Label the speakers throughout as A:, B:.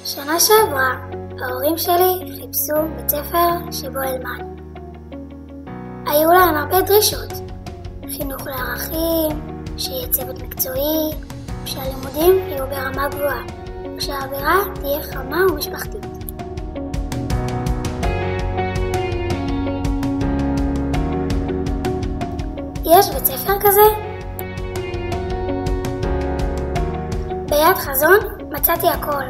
A: שנה שעברה ההורים שלי חיפשו בית ספר שבו אלמד. היו להם הרבה דרישות, חינוך לערכים, שיהיה צוות מקצועי, שהלימודים יהיו ברמה גבוהה, כשהאווירה תהיה חמה ומשפחתית. יש בית ספר כזה? ביד חזון מצאתי הכל.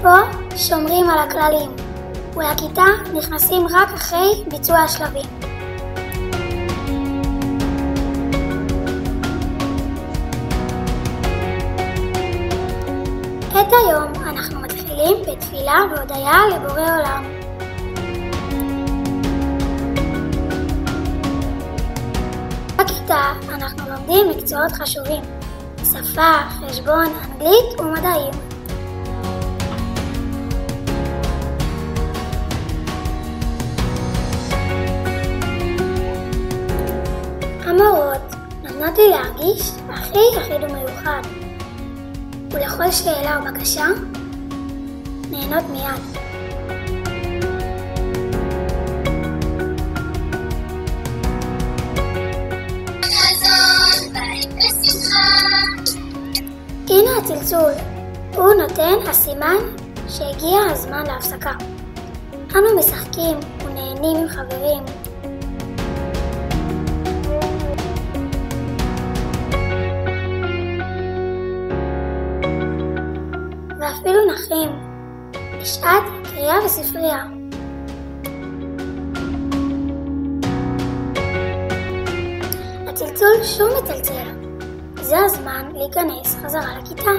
A: פה שומרים על הכללים, ולכיתה נכנסים רק אחרי ביצוע השלבים. את היום אנחנו מתחילים בתפילה והודיה לבורא עולם. בכיתה אנחנו לומדים מקצועות חשובים, שפה, חשבון, אנגלית ומדעים. המורות נותנות לי להרגיש הכי יחיד ומיוחד, ולכל שאלה או בקשה נהנות מיד. הנה הצלצול, הוא נותן הסימן שהגיע הזמן להפסקה. אנו משחקים ונהנים עם חברים. ואפילו נחים בשעת קריאה וספרייה. הצלצול שוב מצלצל, זה הזמן להיכנס חזרה לכיתה.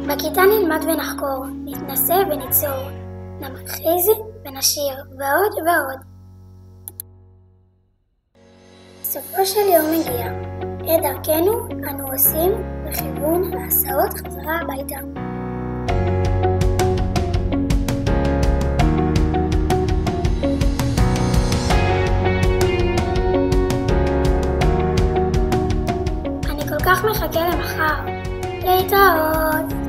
A: בכיתה נלמד ונחקור, נתנסה וניצור, נמחיז ונשיר ועוד ועוד. סופו של יום מגיע, את דרכנו אנו עושים בכיוון להסעות חזרה הביתה. אני כל כך מחכה למחר. להתראות.